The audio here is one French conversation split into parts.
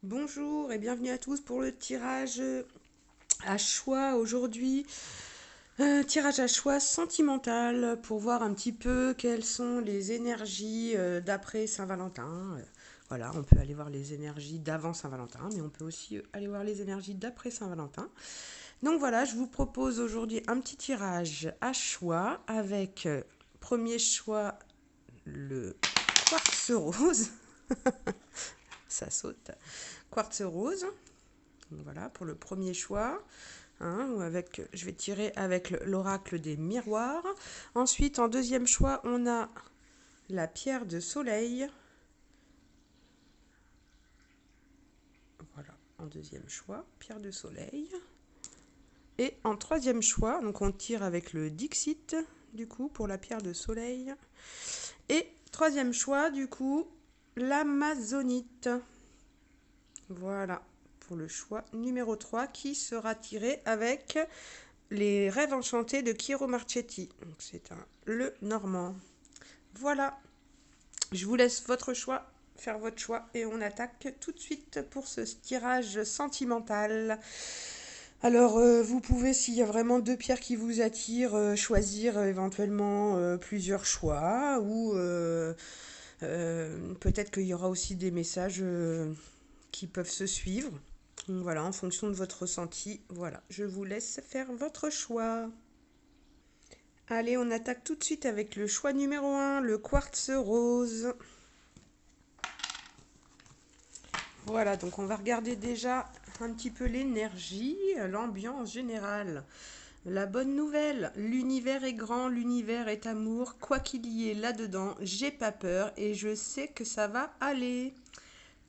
Bonjour et bienvenue à tous pour le tirage à choix aujourd'hui. Tirage à choix sentimental pour voir un petit peu quelles sont les énergies d'après Saint-Valentin. Voilà, on peut aller voir les énergies d'avant Saint-Valentin, mais on peut aussi aller voir les énergies d'après Saint-Valentin. Donc voilà, je vous propose aujourd'hui un petit tirage à choix avec premier choix le quartz rose. Ça saute. Quartz rose. Donc voilà pour le premier choix. Hein, je vais tirer avec l'oracle des miroirs. Ensuite, en deuxième choix, on a la pierre de soleil. Voilà, en deuxième choix, pierre de soleil. Et en troisième choix, donc on tire avec le Dixit, du coup, pour la pierre de soleil. Et troisième choix, du coup, l'amazonite. Voilà, pour le choix numéro 3 qui sera tiré avec les rêves enchantés de Chiaro Marchetti. Donc c'est le normand. Voilà, je vous laisse votre choix, faire votre choix et on attaque tout de suite pour ce tirage sentimental. Alors, vous pouvez, s'il y a vraiment deux pierres qui vous attirent, choisir éventuellement plusieurs choix ou peut-être qu'il y aura aussi des messages qui peuvent se suivre. Donc voilà, en fonction de votre ressenti, voilà, je vous laisse faire votre choix. Allez, on attaque tout de suite avec le choix numéro 1, le quartz rose. Voilà, donc on va regarder déjà un petit peu l'énergie, l'ambiance générale. La bonne nouvelle, l'univers est grand, l'univers est amour, quoi qu'il y ait là-dedans, j'ai pas peur et je sais que ça va aller.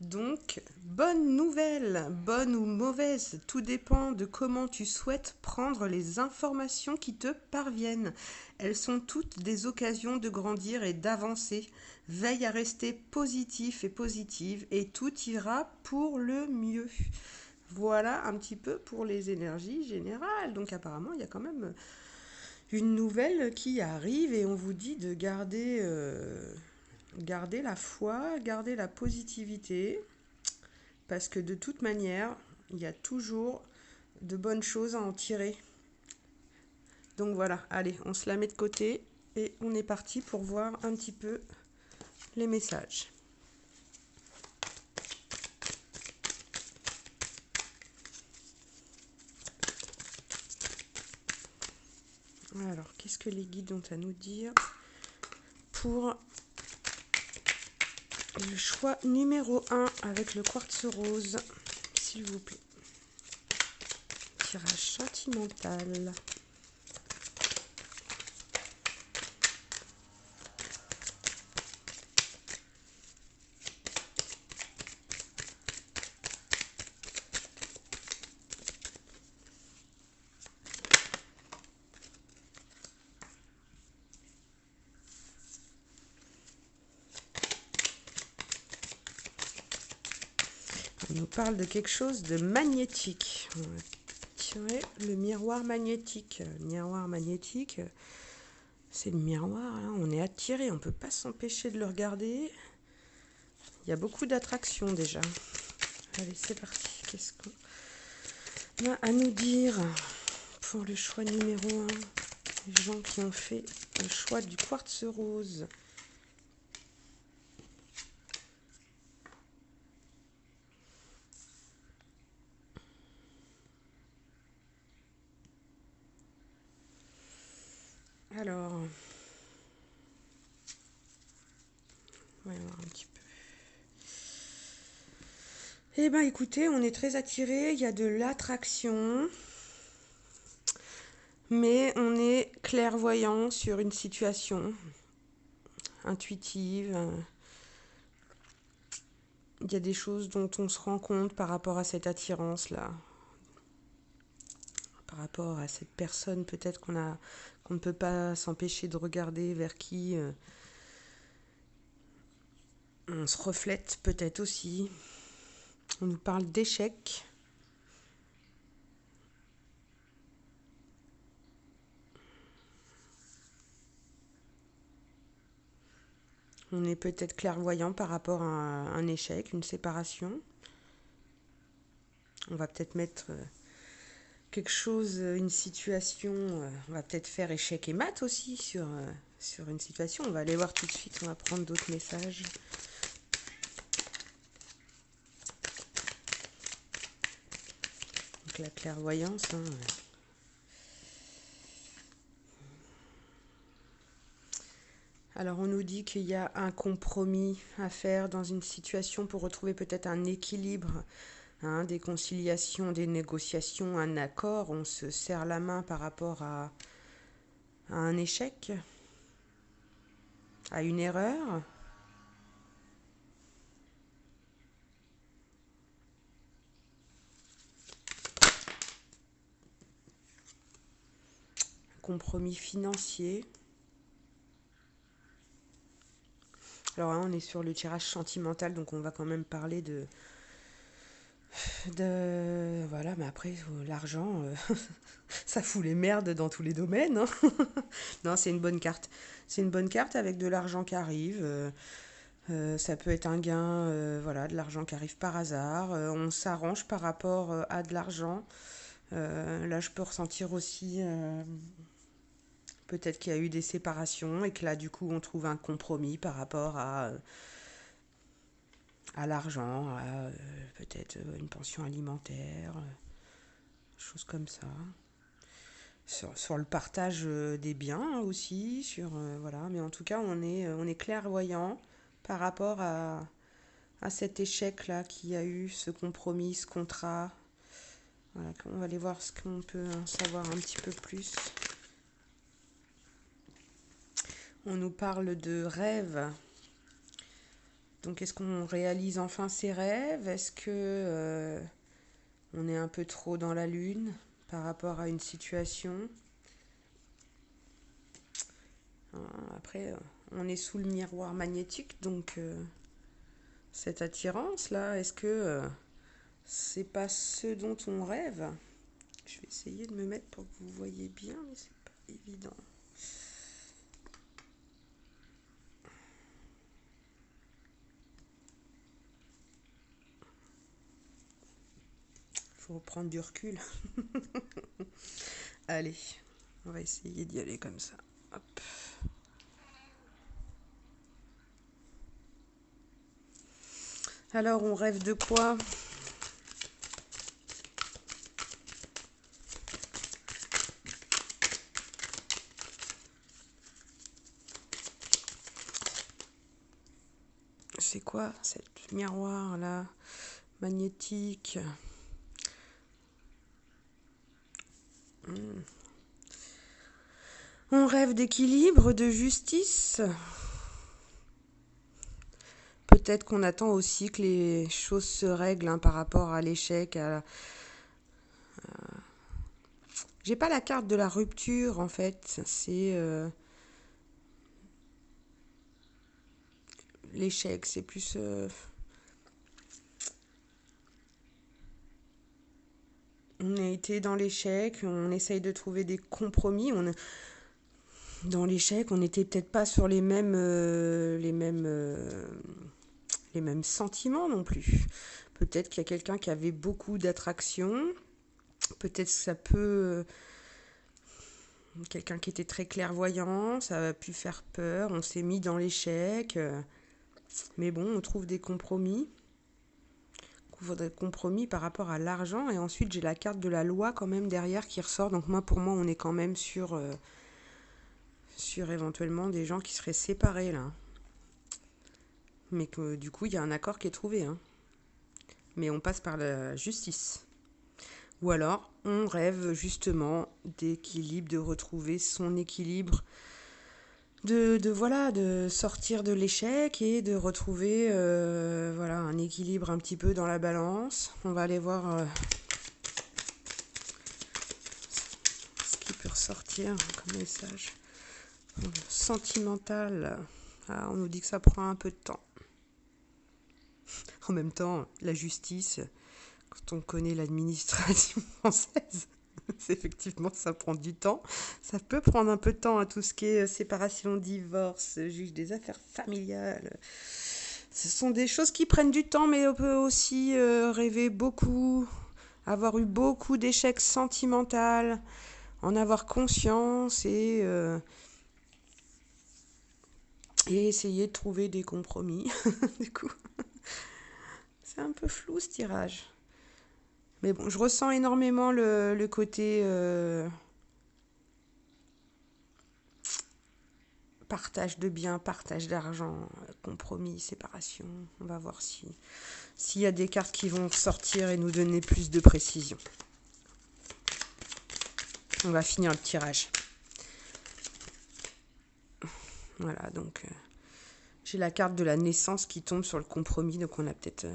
Donc, bonne nouvelle, bonne ou mauvaise, tout dépend de comment tu souhaites prendre les informations qui te parviennent. Elles sont toutes des occasions de grandir et d'avancer. Veille à rester positif et positive et tout ira pour le mieux. Voilà un petit peu pour les énergies générales. Donc apparemment, il y a quand même une nouvelle qui arrive et on vous dit de garder la foi, garder la positivité parce que de toute manière, il y a toujours de bonnes choses à en tirer. Donc voilà, allez, on se la met de côté et on est parti pour voir un petit peu les messages. Alors, qu'est-ce que les guides ont à nous dire pour le choix numéro 1 avec le quartz rose, s'il vous plaît. Tirage sentimental. On nous parle de quelque chose de magnétique. On va tirer le miroir magnétique. Le miroir magnétique, c'est le miroir, hein. On est attiré, on ne peut pas s'empêcher de le regarder. Il y a beaucoup d'attraction déjà. Allez, c'est parti. Qu'est-ce qu'on a à nous dire pour le choix numéro 1? Les gens qui ont fait le choix du quartz rose. Alors, on va voir un petit peu. Eh bien, écoutez, on est très attiré. Il y a de l'attraction. Mais on est clairvoyant sur une situation intuitive. Il y a des choses dont on se rend compte par rapport à cette attirance-là. Par rapport à cette personne peut-être qu'on ne peut pas s'empêcher de regarder, vers qui on se reflète peut-être aussi. On nous parle d'échec. On est peut-être clairvoyant par rapport à un échec, une séparation. On va peut-être mettre quelque chose, une situation, on va peut-être faire échec et mat aussi sur une situation. On va aller voir tout de suite, on va prendre d'autres messages. Donc la clairvoyance, hein. Alors on nous dit qu'il y a un compromis à faire dans une situation pour retrouver peut-être un équilibre, hein, des conciliations, des négociations, un accord. On se serre la main par rapport à un échec, à une erreur. Compromis financier. Alors là, on est sur le tirage sentimental, donc on va quand même parler voilà, mais après, l'argent, ça fout les merdes dans tous les domaines, hein. Non, c'est une bonne carte. C'est une bonne carte avec de l'argent qui arrive. Ça peut être un gain, voilà, de l'argent qui arrive par hasard. On s'arrange par rapport à de l'argent. Là, je peux ressentir aussi peut-être qu'il y a eu des séparations et que là, du coup, on trouve un compromis par rapport à l'argent, à peut-être une pension alimentaire, choses comme ça. Sur le partage des biens aussi, voilà. Mais en tout cas, on est clairvoyant par rapport à cet échec-là qui a eu, ce compromis, ce contrat. Voilà, on va aller voir ce qu'on peut en savoir un petit peu plus. On nous parle de rêves. Donc, est-ce qu'on réalise enfin ses rêves? Est-ce que on est un peu trop dans la lune par rapport à une situation? Après, on est sous le miroir magnétique, donc cette attirance-là, est-ce que c'est pas ce dont on rêve? Je vais essayer de me mettre pour que vous voyez bien, mais c'est pas évident. Faut prendre du recul. Allez, on va essayer d'y aller comme ça. Hop. Alors, on rêve de quoi? C'est quoi cette miroir là magnétique? On rêve d'équilibre, de justice. Peut-être qu'on attend aussi que les choses se règlent, hein, par rapport à l'échec. J'ai pas la carte de la rupture en fait. C'est l'échec. C'est plus. On a été dans l'échec. On essaye de trouver des compromis. Dans l'échec, on n'était peut-être pas sur les mêmes sentiments non plus. Peut-être qu'il y a quelqu'un qui avait beaucoup d'attraction. Peut-être que ça peut. Quelqu'un qui était très clairvoyant, ça a pu faire peur. On s'est mis dans l'échec. Mais bon, on trouve des compromis. Des compromis par rapport à l'argent. Et ensuite, j'ai la carte de la loi quand même derrière qui ressort. Donc pour moi, on est quand même sur éventuellement des gens qui seraient séparés là. Mais que du coup, il y a un accord qui est trouvé, hein. Mais on passe par la justice. Ou alors, on rêve justement d'équilibre, de retrouver son équilibre, voilà, de sortir de l'échec et de retrouver voilà, un équilibre un petit peu dans la balance. On va aller voir ce qui peut ressortir comme message. Sentimental. Ah, on nous dit que ça prend un peu de temps. En même temps, la justice, quand on connaît l'administration française, effectivement, ça prend du temps. Ça peut prendre un peu de temps, à tout ce qui est séparation, divorce, juge des affaires familiales. Ce sont des choses qui prennent du temps, mais on peut aussi rêver beaucoup avoir eu beaucoup d'échecs sentimentaux, en avoir conscience et essayer de trouver des compromis. Du coup, c'est un peu flou ce tirage. Mais bon, je ressens énormément le côté partage de biens, partage d'argent, compromis, séparation. On va voir s'il y a des cartes qui vont sortir et nous donner plus de précision. On va finir le tirage. Voilà, donc j'ai la carte de la naissance qui tombe sur le compromis, donc on a peut-être...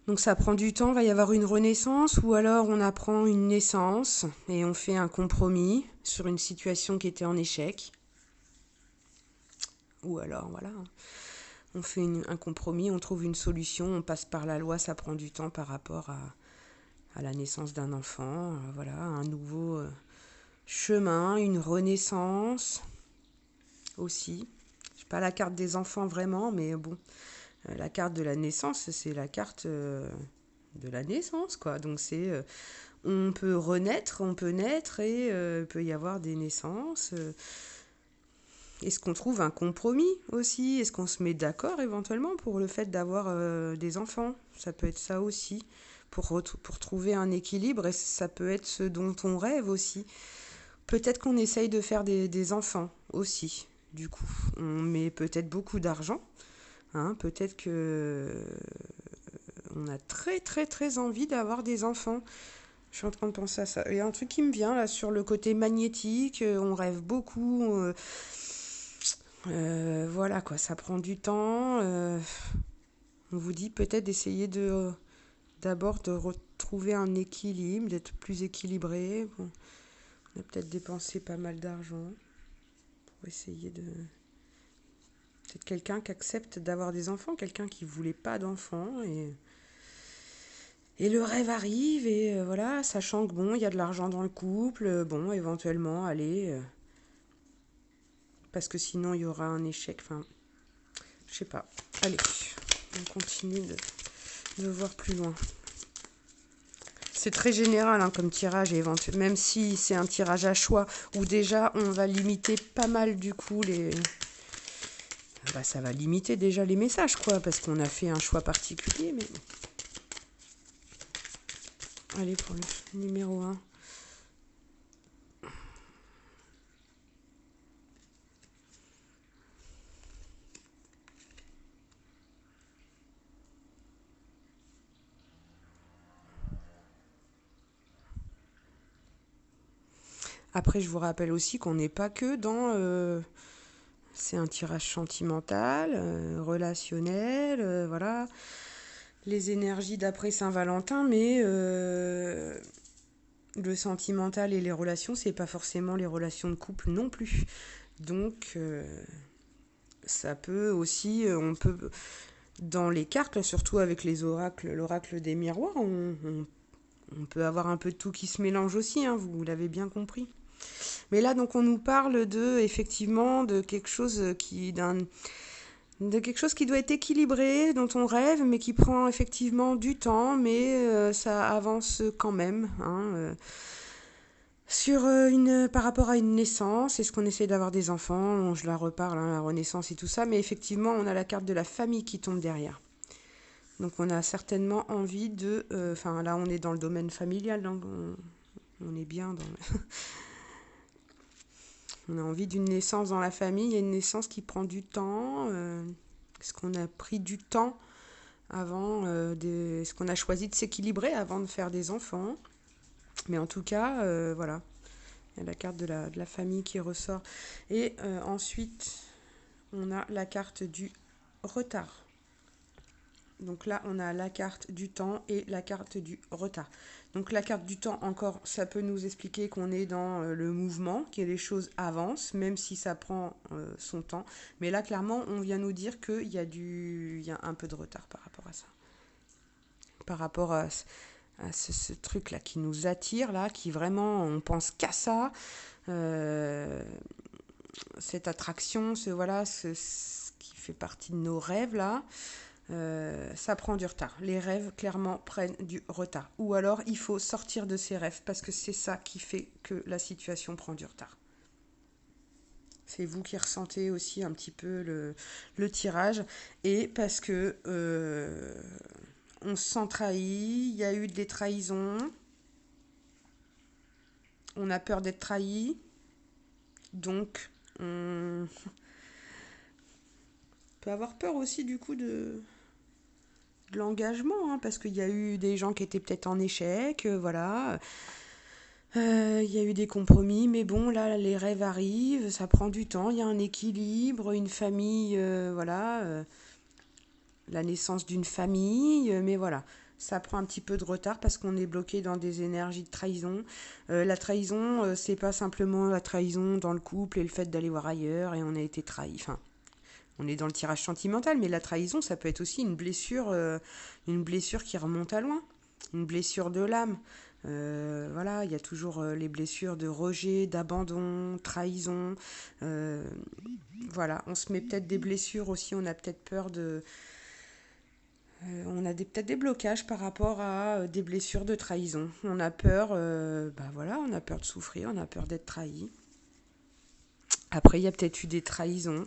Donc ça prend du temps, il va y avoir une renaissance, ou alors on apprend une naissance et on fait un compromis sur une situation qui était en échec. Ou alors, voilà, on fait un compromis, on trouve une solution, on passe par la loi, ça prend du temps par rapport à la naissance d'un enfant. Voilà, un nouveau chemin, une renaissance aussi. Je n'ai pas la carte des enfants vraiment, mais bon, la carte de la naissance, c'est la carte de la naissance, quoi. Donc c'est, on peut renaître, on peut naître et il peut y avoir des naissances. Est-ce qu'on trouve un compromis aussi? Est-ce qu'on se met d'accord éventuellement pour le fait d'avoir des enfants? Ça peut être ça aussi, pour trouver un équilibre, et ça peut être ce dont on rêve aussi. Peut-être qu'on essaye de faire des enfants aussi, du coup. On met peut-être beaucoup d'argent, hein, peut-être que on a très très très envie d'avoir des enfants. Je suis en train de penser à ça. Il y a un truc qui me vient là sur le côté magnétique, on rêve beaucoup. Voilà quoi, ça prend du temps. On vous dit peut-être d'essayer d'abord de retrouver un équilibre, d'être plus équilibré. Bon, on a peut-être dépensé pas mal d'argent pour essayer de... Peut-être quelqu'un qui accepte d'avoir des enfants, quelqu'un qui voulait pas d'enfants et le rêve arrive et voilà, sachant que bon, il y a de l'argent dans le couple, bon, éventuellement, allez, parce que sinon il y aura un échec, enfin, je sais pas. Allez, on continue de voir plus loin. C'est très général hein, comme tirage, même si c'est un tirage à choix, où déjà on va limiter pas mal du coup les... Bah, ça va limiter déjà les messages, quoi, parce qu'on a fait un choix particulier, mais... Allez, pour le numéro 1. Après, je vous rappelle aussi qu'on n'est pas que dans... c'est un tirage sentimental, relationnel, voilà. Les énergies d'après Saint-Valentin, mais le sentimental et les relations, c'est pas forcément les relations de couple non plus. Donc, ça peut aussi... on peut... Dans les cartes, surtout avec les oracles, l'oracle des miroirs, on peut avoir un peu de tout qui se mélange aussi, hein, vous l'avez bien compris. Mais là, donc, on nous parle effectivement, de quelque chose de quelque chose qui doit être équilibré, dont on rêve, mais qui prend effectivement du temps, mais ça avance quand même, hein, par rapport à une naissance. Est-ce qu'on essaie d'avoir des enfants? Je la reparle, hein, la renaissance et tout ça, mais effectivement, on a la carte de la famille qui tombe derrière. Donc on a certainement envie de... Enfin là on est dans le domaine familial, donc on est bien dans... On a envie d'une naissance dans la famille, il y a une naissance qui prend du temps. Est-ce qu'on a pris du temps avant est-ce qu'on a choisi de s'équilibrer avant de faire des enfants? Mais en tout cas, voilà, il y a la carte de la famille qui ressort. Et ensuite, on a la carte du retard. Donc là, on a la carte du temps et la carte du retard. Donc la carte du temps, encore, ça peut nous expliquer qu'on est dans le mouvement, que les choses avancent, même si ça prend son temps. Mais là, clairement, on vient nous dire qu'il y a un peu de retard par rapport à ça. Par rapport à ce truc-là qui nous attire, là, qui vraiment, on pense qu'à ça. Cette attraction, ce qui fait partie de nos rêves, là. Ça prend du retard. Les rêves, clairement, prennent du retard. Ou alors, il faut sortir de ces rêves parce que c'est ça qui fait que la situation prend du retard. C'est vous qui ressentez aussi un petit peu le tirage. Et parce que on se sent trahi, il y a eu des trahisons, on a peur d'être trahi, donc on peut avoir peur aussi du coup de l'engagement, hein, parce qu'il y a eu des gens qui étaient peut-être en échec, voilà. Il y a eu des compromis, mais bon, là, les rêves arrivent, ça prend du temps, il y a un équilibre, une famille, voilà, la naissance d'une famille, mais voilà, ça prend un petit peu de retard parce qu'on est bloqué dans des énergies de trahison. La trahison, c'est pas simplement la trahison dans le couple et le fait d'aller voir ailleurs et on a été trahi. Enfin, on est dans le tirage sentimental, mais la trahison, ça peut être aussi une blessure qui remonte à loin, une blessure de l'âme. Voilà, il y a toujours les blessures de rejet, d'abandon, trahison. Euh, voilà, on se met peut-être des blessures aussi, on a peut-être peur de... on a peut-être des blocages par rapport à des blessures de trahison. On a peur, bah voilà, on a peur de souffrir, on a peur d'être trahi. Après, il y a peut-être eu des trahisons.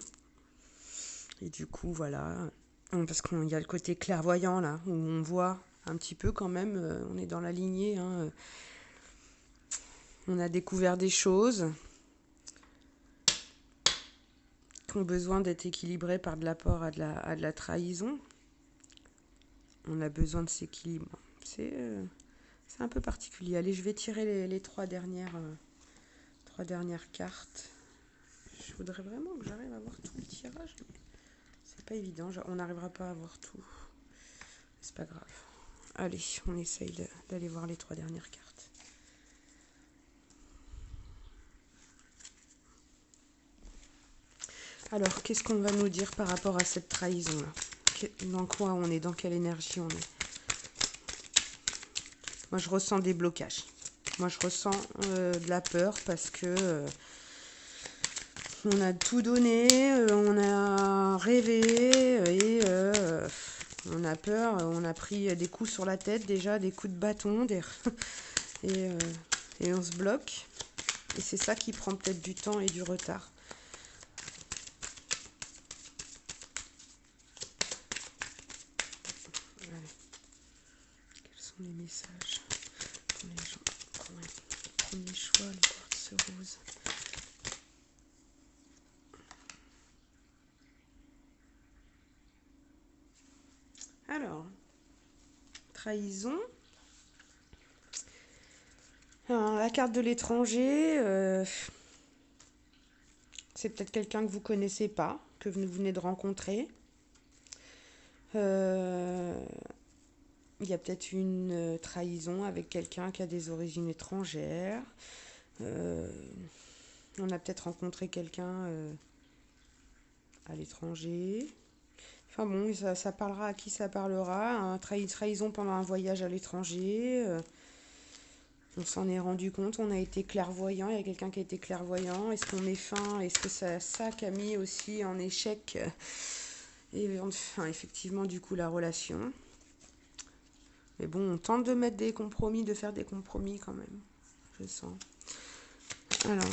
Et du coup, voilà. Parce qu'il y a le côté clairvoyant, là, où on voit un petit peu quand même, on est dans la lignée, hein, on a découvert des choses qui ont besoin d'être équilibrées par de l'apport à de la trahison. On a besoin de s'équilibrer. C'est un peu particulier. Allez, je vais tirer les trois dernières cartes. Je voudrais vraiment que j'arrive à voir tout le tirage. C'est pas évident, on n'arrivera pas à voir tout. C'est pas grave. Allez, on essaye d'aller voir les trois dernières cartes. Alors, qu'est-ce qu'on va nous dire par rapport à cette trahison-là? Dans quoi on est? Dans quelle énergie on est? Moi, je ressens des blocages. Moi, je ressens de la peur parce que on a tout donné, on a rêvé et on a peur. On a pris des coups sur la tête déjà, des coups de bâton, et, et on se bloque. Et c'est ça qui prend peut-être du temps et du retard. Quels sont les messages pour les gens? Premier choix, le quartz rose. Alors, trahison. Alors, la carte de l'étranger, c'est peut-être quelqu'un que vous connaissez pas, que vous venez de rencontrer. Il y a peut-être une trahison avec quelqu'un qui a des origines étrangères. On a peut-être rencontré quelqu'un à l'étranger. Enfin bon, ça parlera à qui ça parlera. Trahison pendant un voyage à l'étranger. On s'en est rendu compte, on a été clairvoyant. Il y a quelqu'un qui a été clairvoyant. Est-ce qu'on met fin? Est-ce que ça qui a mis aussi en échec et enfin, effectivement, du coup, la relation? Mais bon, on tente de mettre des compromis, de faire des compromis quand même. Je sens. Alors,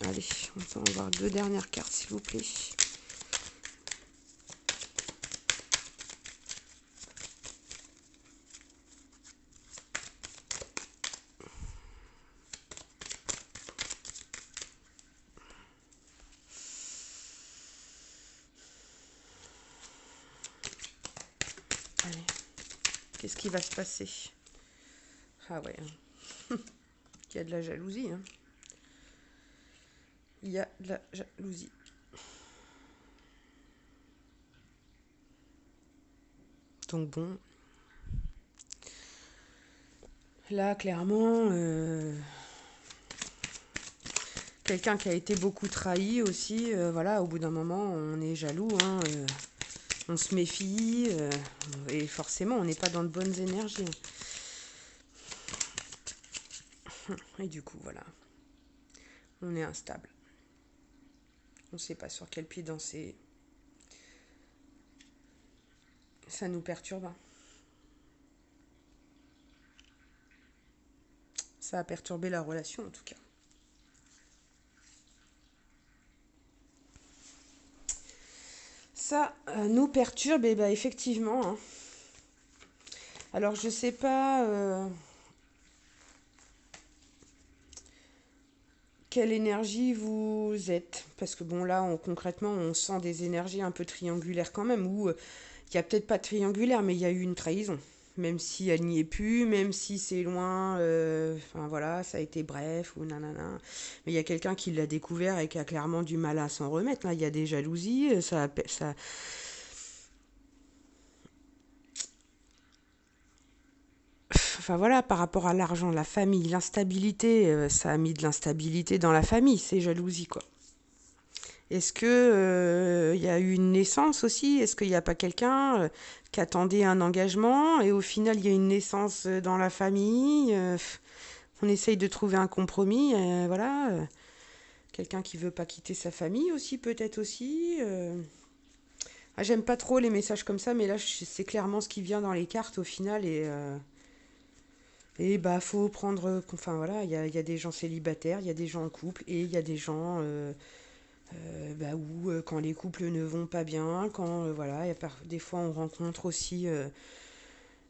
allez, on va voir deux dernières cartes, s'il vous plaît. Allez, qu'est-ce qui va se passer? Ah ouais, il y a de la jalousie. Hein. Il y a de la jalousie. Donc bon, là clairement, quelqu'un qui a été beaucoup trahi aussi, voilà, au bout d'un moment on est jaloux, hein, on se méfie, et forcément on n'est pas dans de bonnes énergies. Et du coup voilà, on est instable. On ne sait pas sur quel pied danser. Ça nous perturbe. Ça a perturbé la relation en tout cas. Ça nous perturbe, et bah effectivement, hein. Alors je sais pas quelle énergie vous êtes, parce que bon là concrètement on sent des énergies un peu triangulaires quand même, ou il y a peut-être pas de triangulaire, mais il y a eu une trahison. Même si elle n'y est plus, même si c'est loin, enfin voilà, ça a été bref, ou nanana. Mais il y a quelqu'un qui l'a découvert et qui a clairement du mal à s'en remettre. Là, il y a des jalousies, enfin voilà, par rapport à l'argent, la famille, l'instabilité, ça a mis de l'instabilité dans la famille, ces jalousies, quoi. Est-ce que il y a eu une naissance aussi? Est-ce qu'il n'y a pas quelqu'un qui attendait un engagement et au final il y a une naissance dans la famille? On essaye de trouver un compromis, voilà. Quelqu'un qui veut pas quitter sa famille aussi, peut-être aussi. Ah, j'aime pas trop les messages comme ça, mais là c'est clairement ce qui vient dans les cartes au final et bah faut prendre, enfin voilà, il y a des gens célibataires, il y a des gens en couple et il y a des gens bah, où quand les couples ne vont pas bien, quand voilà, des fois on rencontre aussi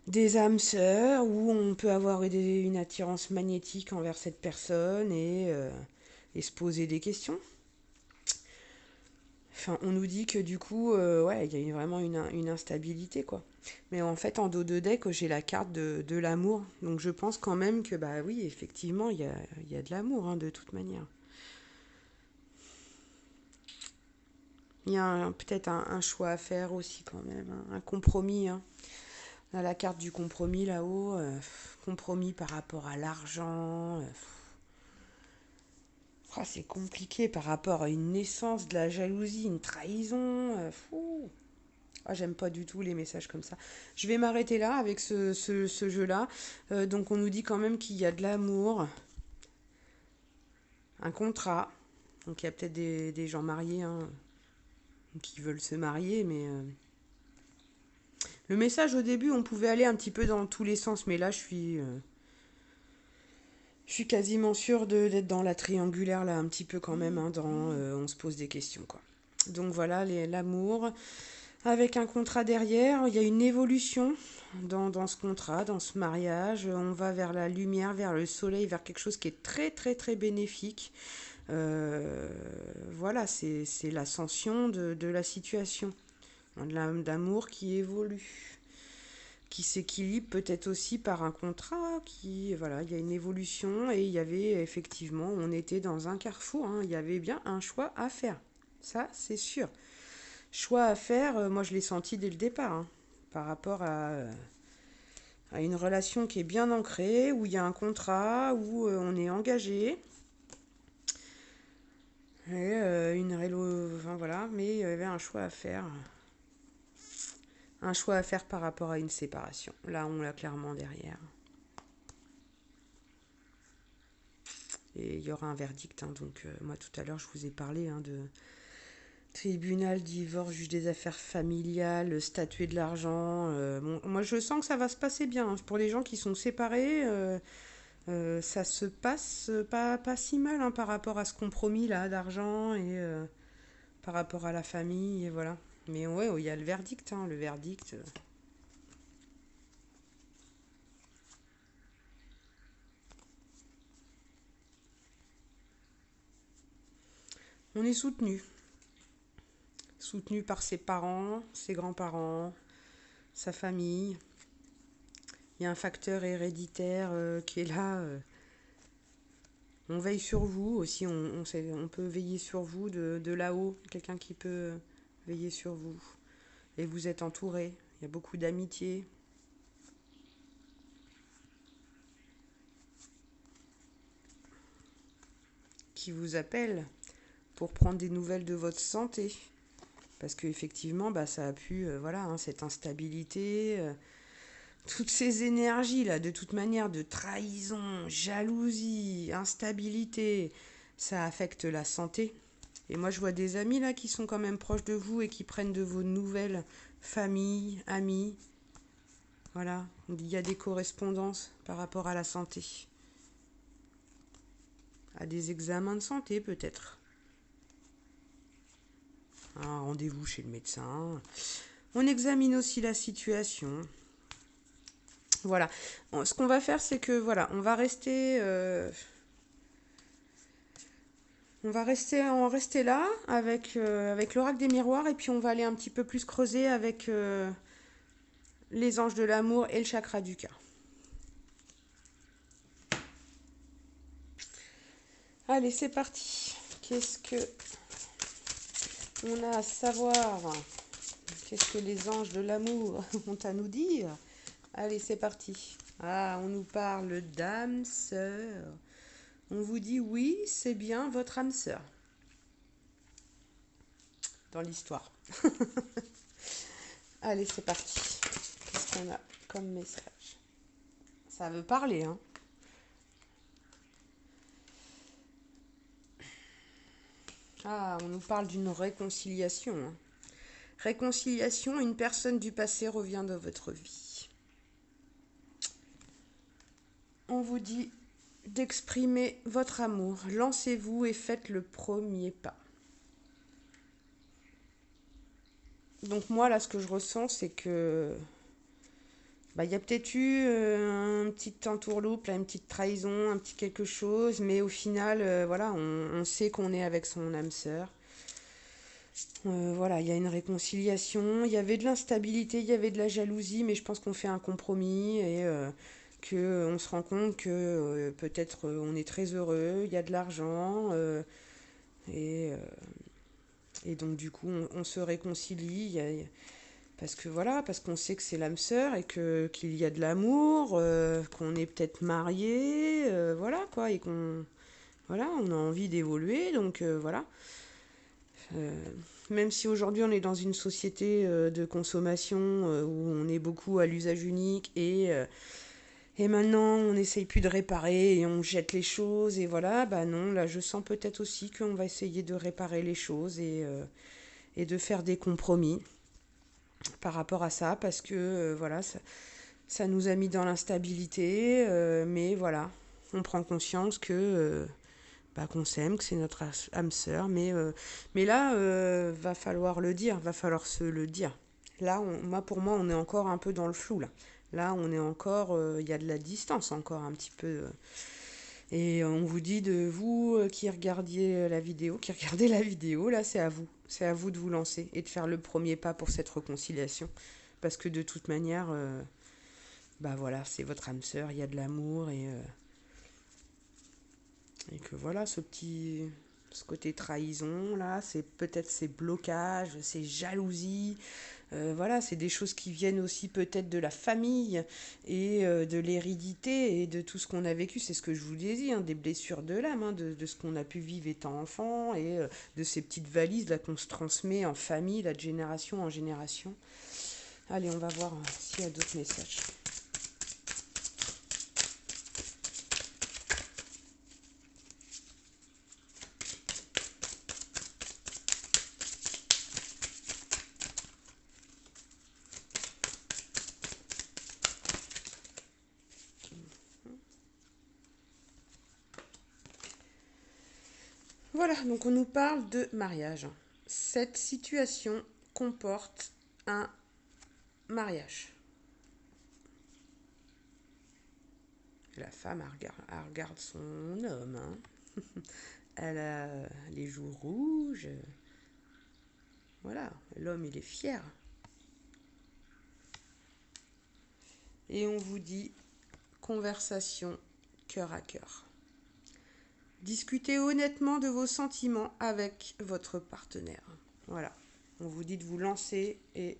des âmes sœurs où on peut avoir une attirance magnétique envers cette personne et se poser des questions. Enfin, on nous dit que du coup, ouais, il y a vraiment une instabilité, quoi. Mais en fait, en dos de deck, j'ai la carte de l'amour. Donc je pense quand même que, bah oui, effectivement, il y a de l'amour, hein, de toute manière. Il y a peut-être un choix à faire aussi quand même, hein, un compromis, hein. On a la carte du compromis là-haut, compromis par rapport à l'argent. Ah, c'est compliqué par rapport à une naissance, de la jalousie, une trahison. Fou. Ah, j'aime pas du tout les messages comme ça. Je vais m'arrêter là avec ce jeu-là. Donc on nous dit quand même qu'il y a de l'amour, un contrat. Donc il y a peut-être des gens mariés, hein, qui veulent se marier, mais le message au début, on pouvait aller un petit peu dans tous les sens, mais là je suis quasiment sûre d'être dans la triangulaire là un petit peu quand même, hein, dans on se pose des questions, quoi. Donc voilà, l'amour avec un contrat derrière, il y a une évolution dans ce contrat, dans ce mariage. On va vers la lumière, vers le soleil, vers quelque chose qui est très très très bénéfique. Voilà, c'est l'ascension de la situation, de l'âme d'amour qui évolue, qui s'équilibre peut-être aussi par un contrat, qui, voilà, il y a une évolution et il y avait effectivement, on était dans un carrefour, hein, il y avait bien un choix à faire. Ça, c'est sûr. Choix à faire, moi je l'ai senti dès le départ, hein, par rapport à une relation qui est bien ancrée, où il y a un contrat, où on est engagé, et enfin voilà, mais il y avait un choix à faire par rapport à une séparation. Là, on l'a clairement derrière. Et il y aura un verdict, hein, donc moi tout à l'heure je vous ai parlé, hein, de tribunal, divorce, juge des affaires familiales, statuer de l'argent. Bon, moi, je sens que ça va se passer bien, hein. Pour les gens qui sont séparés, ça se passe pas si mal, hein, par rapport à ce compromis là d'argent et par rapport à la famille et voilà. Mais ouais, il y a le verdict, hein, le verdict. On est soutenu par ses parents, ses grands-parents, sa famille. Il y a un facteur héréditaire qui est là. On veille sur vous aussi, on peut veiller sur vous de là-haut, quelqu'un qui peut veiller sur vous. Et vous êtes entouré, il y a beaucoup d'amitié qui vous appellent pour prendre des nouvelles de votre santé. Parce qu'effectivement, bah, ça a pu, voilà, hein, cette instabilité, toutes ces énergies là, de toute manière, de trahison, jalousie, instabilité, ça affecte la santé. Et moi, je vois des amis là qui sont quand même proches de vous et qui prennent de vos nouvelles famille, amis. Voilà, il y a des correspondances par rapport à la santé. À des examens de santé peut-être. Un rendez-vous chez le médecin. On examine aussi la situation. Voilà. Ce qu'on va faire, c'est que voilà, on va rester là avec l'oracle des miroirs et puis on va aller un petit peu plus creuser avec les anges de l'amour et le chakra du cœur. Allez, c'est parti. Qu'est-ce que on a à savoir? Qu'est-ce que les anges de l'amour ont à nous dire? Allez, c'est parti. Ah, on nous parle d'âme sœur. On vous dit oui, c'est bien votre âme sœur dans l'histoire. Allez, c'est parti. Qu'est-ce qu'on a comme message? Ça veut parler, hein. Ah, on nous parle d'une réconciliation, hein. Réconciliation, une personne du passé revient dans votre vie. On vous dit d'exprimer votre amour. Lancez-vous et faites le premier pas. Donc moi, là, ce que je ressens, c'est que il y a peut-être eu un petit entourloupe, là, une petite trahison, un petit quelque chose, mais au final, voilà, on sait qu'on est avec son âme sœur. Voilà, il y a une réconciliation, il y avait de l'instabilité, il y avait de la jalousie, mais je pense qu'on fait un compromis et que on se rend compte que peut-être on est très heureux, il y a de l'argent et, euh, et donc du coup on se réconcilie. Parce que voilà, parce qu'on sait que c'est l'âme sœur et que qu'il y a de l'amour, qu'on est peut-être marié, voilà quoi, et qu'on voilà, on a envie d'évoluer, donc voilà. Euh, Même si aujourd'hui on est dans une société de consommation où on est beaucoup à l'usage unique et maintenant on n'essaye plus de réparer et on jette les choses et voilà, bah non, là je sens peut-être aussi qu'on va essayer de réparer les choses et de faire des compromis par rapport à ça parce que voilà, ça nous a mis dans l'instabilité, mais voilà, on prend conscience que qu'on s'aime, que c'est notre âme sœur, mais là, va falloir le dire, va falloir se le dire. Là, pour moi, on est encore un peu dans le flou, là. Là, on est encore, il y a de la distance encore un petit peu. Et on vous dit de vous qui regardiez la vidéo, qui regardez la vidéo, là, c'est à vous. C'est à vous de vous lancer et de faire le premier pas pour cette réconciliation. Parce que de toute manière, voilà, c'est votre âme sœur, il y a de l'amour et que voilà, ce côté trahison là, c'est peut-être ces blocages, ces jalousies, voilà, c'est des choses qui viennent aussi peut-être de la famille et de l'hérédité et de tout ce qu'on a vécu, c'est ce que je vous ai dit, hein, des blessures de l'âme, hein, de ce qu'on a pu vivre étant enfant et de ces petites valises là qu'on se transmet en famille, là, de génération en génération. Allez, on va voir s'il y a d'autres messages. Voilà, donc on nous parle de mariage. Cette situation comporte un mariage. La femme, elle regarde son homme, hein. Elle a les joues rouges. Voilà, l'homme, il est fier. Et on vous dit conversation cœur à cœur. Discutez honnêtement de vos sentiments avec votre partenaire. Voilà, on vous dit de vous lancer et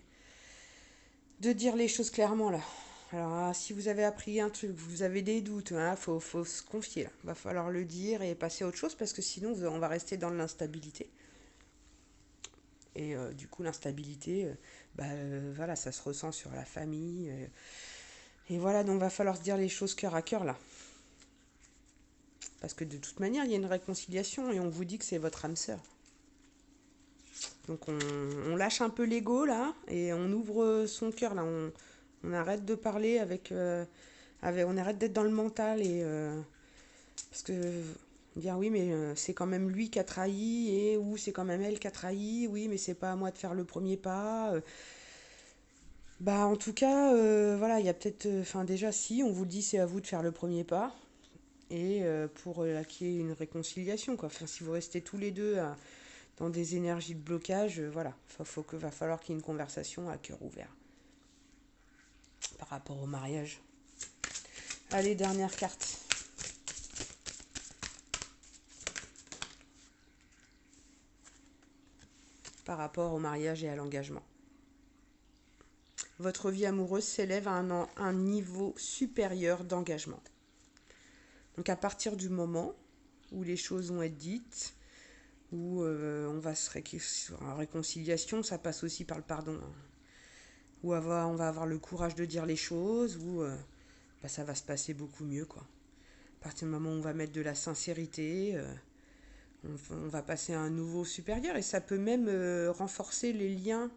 de dire les choses clairement là. Alors, si vous avez appris un truc, vous avez des doutes, hein, faut se confier là. Va falloir le dire et passer à autre chose parce que sinon on va rester dans l'instabilité. Et du coup, l'instabilité, voilà, ça se ressent sur la famille. Et voilà, donc va falloir se dire les choses cœur à cœur là. Parce que de toute manière, il y a une réconciliation et on vous dit que c'est votre âme sœur. Donc on lâche un peu l'ego là et on ouvre son cœur là. On arrête de parler on arrête d'être dans le mental parce que dire oui mais c'est quand même lui qui a trahi et ou c'est quand même elle qui a trahi. Oui mais c'est pas à moi de faire le premier pas. Bah en tout cas voilà il y a peut-être enfin déjà si on vous le dit c'est à vous de faire le premier pas et pour qu'il y ait une réconciliation quoi. Enfin si vous restez tous les deux dans des énergies de blocage, voilà, va falloir qu'il y ait une conversation à cœur ouvert par rapport au mariage. Allez, dernière carte. Par rapport au mariage et à l'engagement. Votre vie amoureuse s'élève à un niveau supérieur d'engagement. Donc à partir du moment où les choses vont être dites, où on va se réconciliation, ça passe aussi par le pardon. Hein. Où on va avoir le courage de dire les choses, où ça va se passer beaucoup mieux, quoi. À partir du moment où on va mettre de la sincérité, on va passer à un niveau supérieur et ça peut même renforcer les liens,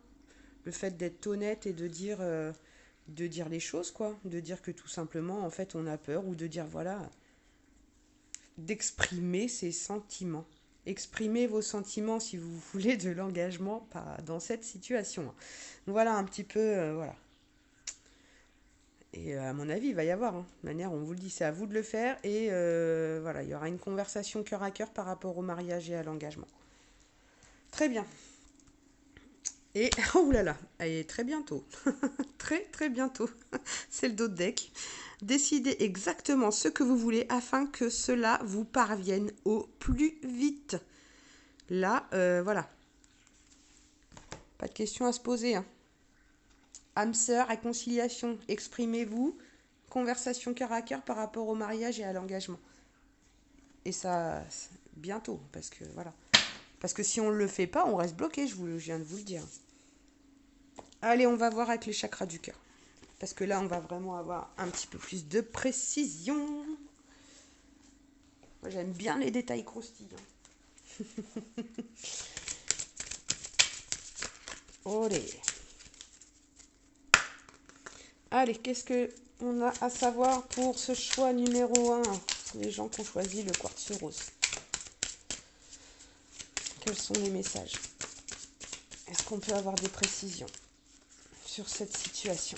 le fait d'être honnête et de dire les choses, quoi. De dire que tout simplement, en fait, on a peur ou de dire, voilà, d'exprimer ses sentiments. Exprimez vos sentiments si vous voulez de l'engagement dans cette situation. Voilà un petit peu, voilà. Et à mon avis, il va y avoir. Hein. De manière, on vous le dit, c'est à vous de le faire. Et voilà, il y aura une conversation cœur à cœur par rapport au mariage et à l'engagement. Très bien. Et, oh là là, et très bientôt. Très très bientôt. C'est le dos de deck. Décidez exactement ce que vous voulez afin que cela vous parvienne au plus vite. Là, voilà. Pas de questions à se poser. Hein. Âme sœur, réconciliation, exprimez-vous. Conversation cœur à cœur par rapport au mariage et à l'engagement. Et ça, bientôt, parce que voilà. Parce que si on ne le fait pas, on reste bloqué, je viens de vous le dire. Allez, on va voir avec les chakras du cœur. Parce que là, on va vraiment avoir un petit peu plus de précision. Moi, j'aime bien les détails croustillants. Olé. Allez, qu'est-ce qu'on a à savoir pour ce choix numéro 1 ? Les gens qui ont choisi le quartz rose. Quels sont les messages ? Est-ce qu'on peut avoir des précisions sur cette situation ?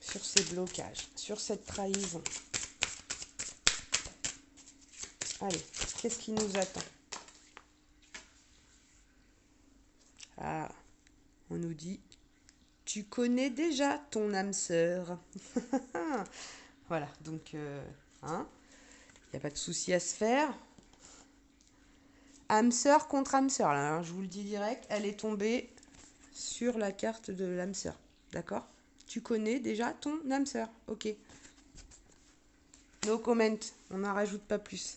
Sur ces blocages, sur cette trahison. Allez, qu'est-ce qui nous attend ? Ah, on nous dit, tu connais déjà ton âme sœur. Voilà, donc, il n'y a pas de souci à se faire. Âme sœur contre âme sœur, là, hein, je vous le dis direct, elle est tombée sur la carte de l'âme sœur, d'accord ? Tu connais déjà ton âme sœur, ok. No comment, on n'en rajoute pas plus.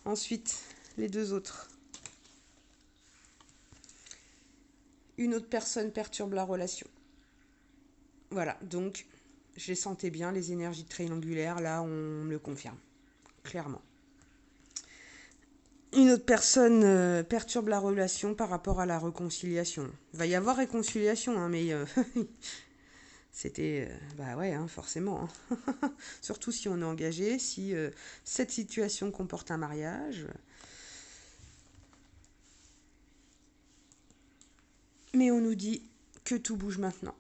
Ensuite, les deux autres. Une autre personne perturbe la relation. Voilà, donc, je les sentais bien, les énergies triangulaires, là, on le confirme, clairement. Une autre personne perturbe la relation par rapport à la réconciliation. Il va y avoir réconciliation, hein, mais c'était... bah ouais, hein, forcément. Hein. Surtout si on est engagé, si cette situation comporte un mariage. Mais on nous dit que tout bouge maintenant.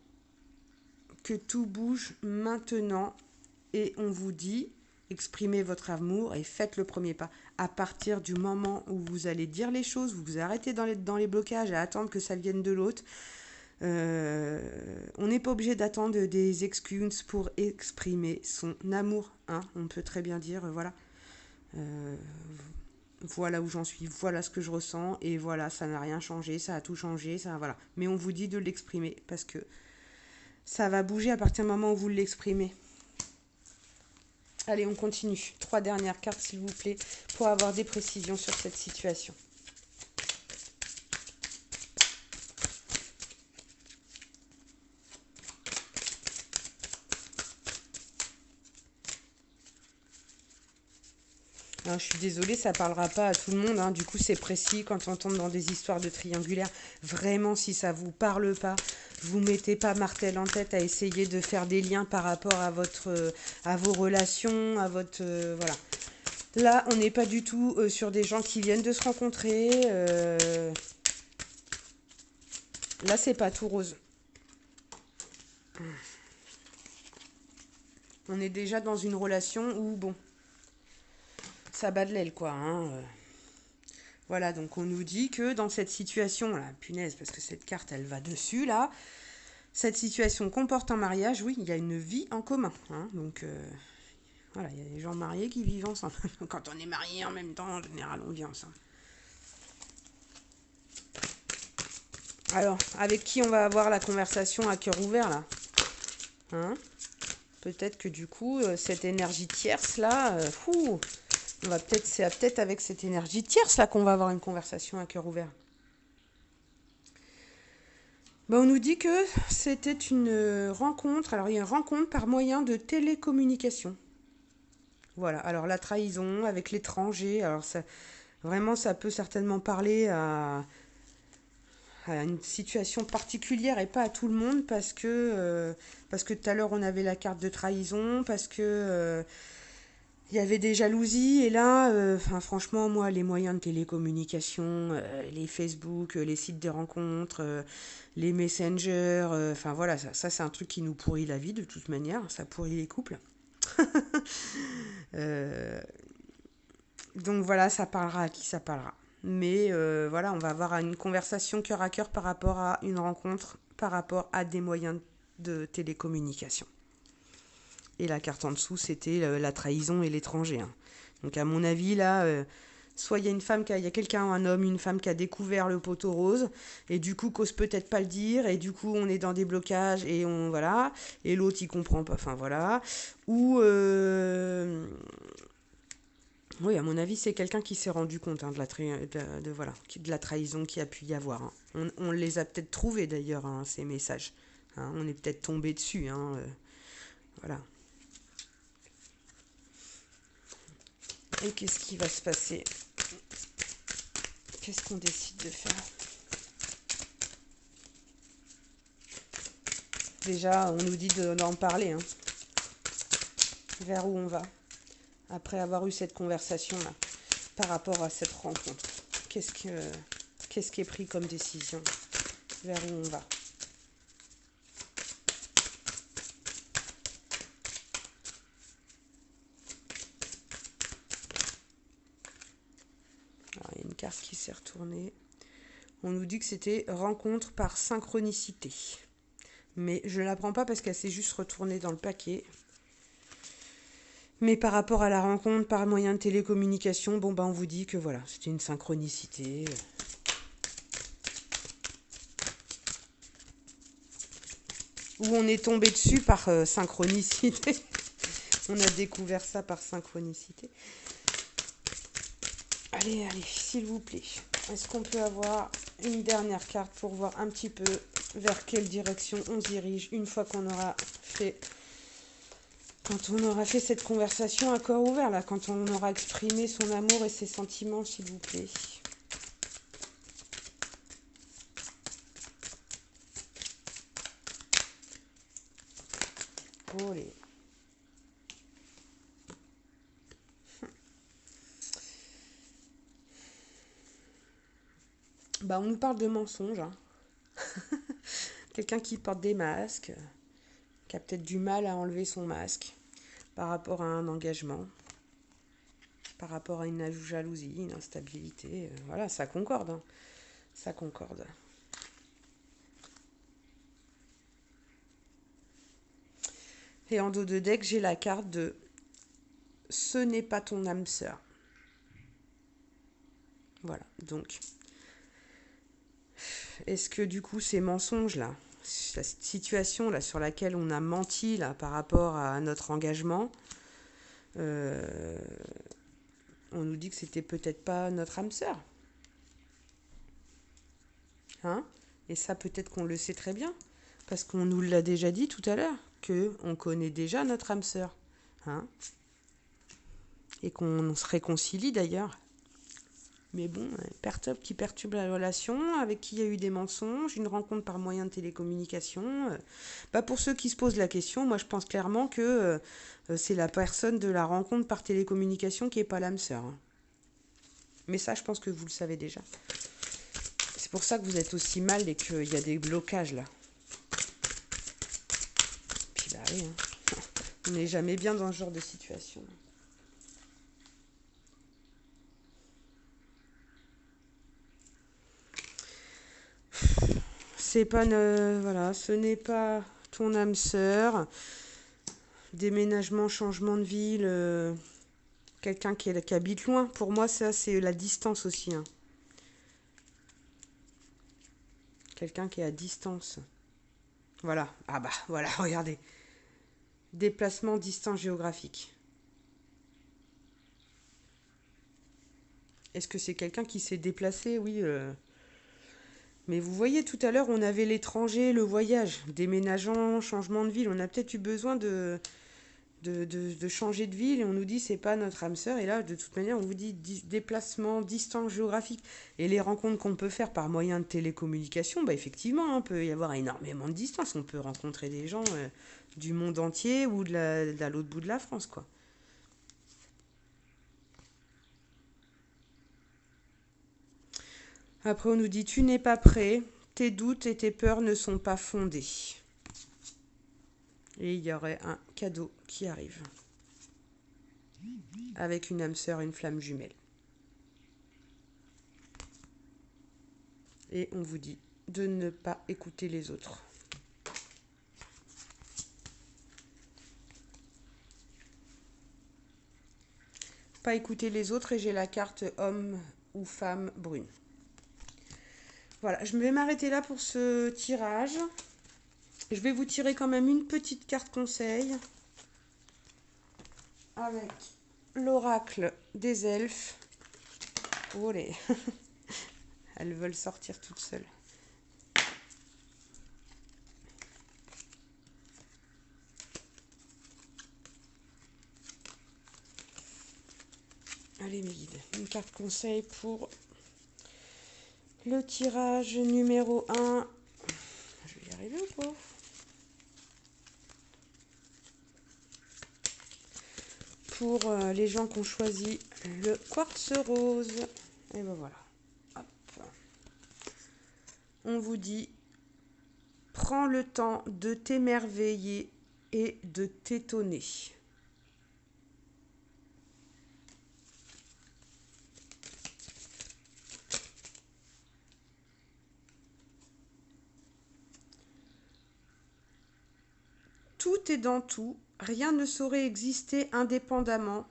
Que tout bouge maintenant. Et on vous dit, exprimez votre amour et faites le premier pas. À partir du moment où vous allez dire les choses, vous vous arrêtez dans les blocages à attendre que ça vienne de l'autre. On n'est pas obligé d'attendre des excuses pour exprimer son amour. Hein. On peut très bien dire, voilà, voilà où j'en suis, voilà ce que je ressens, et voilà, ça n'a rien changé, ça a tout changé, ça, voilà. Mais on vous dit de l'exprimer, parce que ça va bouger à partir du moment où vous l'exprimez. Allez, on continue. 3 dernières cartes, s'il vous plaît, pour avoir des précisions sur cette situation. Alors, je suis désolée, ça parlera pas à tout le monde, hein. Du coup, c'est précis quand on tombe dans des histoires de triangulaire. Vraiment, si ça vous parle pas, vous mettez pas martel en tête à essayer de faire des liens par rapport à à vos relations, à votre, voilà. Là, on n'est pas du tout sur des gens qui viennent de se rencontrer. Là, c'est pas tout rose. On est déjà dans une relation où, bon, ça bat de l'aile, quoi, hein. Voilà, donc on nous dit que dans cette situation, là, punaise, parce que cette carte, elle va dessus, là, cette situation comporte un mariage, oui, il y a une vie en commun, hein, donc voilà, il y a des gens mariés qui vivent ensemble. Quand on est marié en même temps, en général, on vit ensemble. Alors, avec qui on va avoir la conversation à cœur ouvert, là, hein? Peut-être que du coup, cette énergie tierce, là, c'est peut-être avec cette énergie tierce, là, qu'on va avoir une conversation à cœur ouvert. Ben, on nous dit que c'était une rencontre. Alors, il y a une rencontre par moyen de télécommunication. Voilà. Alors, la trahison avec l'étranger. Alors, ça, vraiment, ça peut certainement parler à une situation particulière et pas à tout le monde parce que tout à l'heure, on avait la carte de trahison, parce que il y avait des jalousies. Et là, franchement, moi, les moyens de télécommunication, les Facebook, les sites de rencontres, les messengers, voilà, ça c'est un truc qui nous pourrit la vie de toute manière, ça pourrit les couples. Euh, donc voilà, ça parlera à qui ça parlera. Mais voilà, on va avoir une conversation cœur à cœur par rapport à une rencontre, par rapport à des moyens de télécommunication. Et la carte en dessous, c'était la trahison et l'étranger, hein. Donc à mon avis, là, soit il y a il y a quelqu'un, un homme, une femme qui a découvert le poteau rose, et du coup, qu'ose peut-être pas le dire, et du coup, on est dans des blocages, voilà, et l'autre, il comprend pas, enfin voilà. Ou, oui, à mon avis, c'est quelqu'un qui s'est rendu compte, hein, voilà, de la trahison qu'il y a pu y avoir, hein. On les a peut-être trouvés d'ailleurs, hein, ces messages, hein. On est peut-être tombé dessus, hein, voilà. Et qu'est-ce qui va se passer? Qu'est-ce qu'on décide de faire? Déjà, on nous dit d'en parler, hein. Vers où on va après avoir eu cette conversation-là par rapport à cette rencontre. Qu'est-ce qui est pris comme décision? Vers où on va? Alors, il y a une carte qui s'est retournée. On nous dit que c'était rencontre par synchronicité. Mais je ne la prends pas parce qu'elle s'est juste retournée dans le paquet. Mais par rapport à la rencontre par moyen de télécommunication, bon ben on vous dit que voilà, c'était une synchronicité. Où on est tombé dessus par synchronicité. On a découvert ça par synchronicité. Allez, s'il vous plaît. Est-ce qu'on peut avoir une dernière carte pour voir un petit peu vers quelle direction on se dirige une fois qu'on aura fait... Quand on aura fait cette conversation à corps ouvert, là, quand on aura exprimé son amour et ses sentiments, s'il vous plaît. Allez. Bah, on nous parle de mensonges, hein. Quelqu'un qui porte des masques, qui a peut-être du mal à enlever son masque par rapport à un engagement, par rapport à une jalousie, une instabilité. Voilà, ça concorde, hein. Ça concorde. Et en dos de deck, j'ai la carte de ce n'est pas ton âme sœur. Voilà, donc est-ce que du coup ces mensonges là, cette situation là sur laquelle on a menti là par rapport à notre engagement, on nous dit que c'était peut-être pas notre âme sœur, hein? Et ça peut-être qu'on le sait très bien parce qu'on nous l'a déjà dit tout à l'heure que on connaît déjà notre âme sœur, hein? et qu'on se réconcilie d'ailleurs. Mais bon, qui perturbe la relation, avec qui il y a eu des mensonges, une rencontre par moyen de télécommunication. Pour ceux qui se posent la question, moi je pense clairement que c'est la personne de la rencontre par télécommunication qui n'est pas l'âme sœur. Hein. Mais ça, je pense que vous le savez déjà. C'est pour ça que vous êtes aussi mal et qu'il y a des blocages là. Puis bah oui, hein. On n'est jamais bien dans ce genre de situation. C'est pas voilà, ce n'est pas ton âme sœur. Déménagement, changement de ville, quelqu'un qui habite loin. Pour moi, ça c'est la distance aussi. Hein. Quelqu'un qui est à distance. Voilà. Ah bah voilà, regardez. Déplacement, distance géographique. Est-ce que c'est quelqu'un qui s'est déplacé? Oui. Mais vous voyez, tout à l'heure, on avait l'étranger, le voyage, déménageant, changement de ville. On a peut-être eu besoin de changer de ville et on nous dit c'est pas notre âme sœur. Et là, de toute manière, on vous dit déplacement, distance géographique. Et les rencontres qu'on peut faire par moyen de télécommunication, effectivement, il peut y avoir énormément de distance. On peut rencontrer des gens du monde entier ou de l'autre bout de la France, quoi. Après, on nous dit tu n'es pas prêt, tes doutes et tes peurs ne sont pas fondés. Et il y aurait un cadeau qui arrive. Avec une âme sœur et une flamme jumelle. Et on vous dit de ne pas écouter les autres. Pas écouter les autres et j'ai la carte homme ou femme brune. Voilà, je vais m'arrêter là pour ce tirage. Je vais vous tirer quand même une petite carte conseil avec l'oracle des elfes. Olé. Elles veulent sortir toutes seules. Allez mes guides, une carte conseil pour le tirage numéro 1. Je vais y arriver ou pas? Pour les gens qui ont choisi le quartz rose. Et ben voilà. Hop. On vous dit, prends le temps de t'émerveiller et de t'étonner. Tout est dans tout, rien ne saurait exister indépendamment,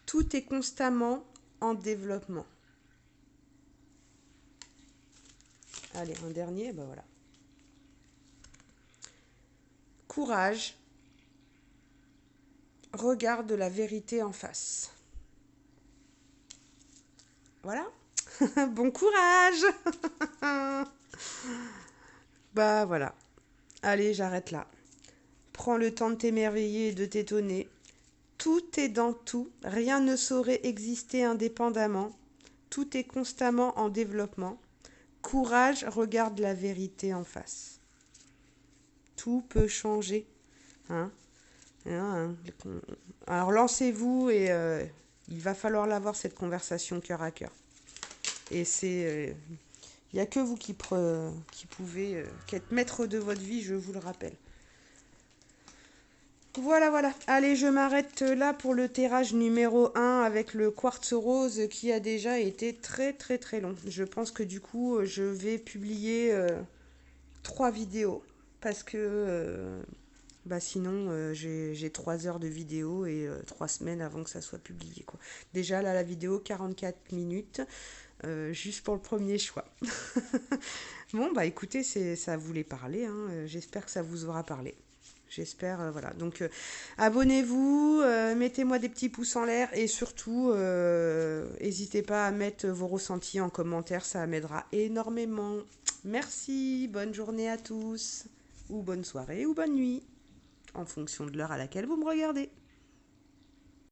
tout est constamment en développement. Allez, un dernier, ben voilà. Courage, regarde la vérité en face. Voilà. Bon courage. Bah voilà. Allez, j'arrête là. Prends le temps de t'émerveiller et de t'étonner. Tout est dans tout, rien ne saurait exister indépendamment, tout est constamment en développement. Courage, regarde la vérité en face. Tout peut changer. Hein. Alors lancez-vous et il va falloir l'avoir cette conversation cœur à cœur. Et c'est... il n'y a que vous qui pouvez être maître de votre vie, je vous le rappelle. Voilà. Allez, je m'arrête là pour le tirage numéro 1 avec le quartz rose qui a déjà été très très très long. Je pense que du coup, je vais publier 3 vidéos parce que sinon, j'ai 3 heures de vidéo et 3 semaines avant que ça soit publié, quoi. Déjà, là, la vidéo, 44 minutes, juste pour le premier choix. Bon, écoutez, ça voulait parler, hein. J'espère que ça vous aura parlé. J'espère, voilà. Donc, abonnez-vous, mettez-moi des petits pouces en l'air et surtout, n'hésitez pas à mettre vos ressentis en commentaire, ça m'aidera énormément. Merci, bonne journée à tous, ou bonne soirée, ou bonne nuit, en fonction de l'heure à laquelle vous me regardez.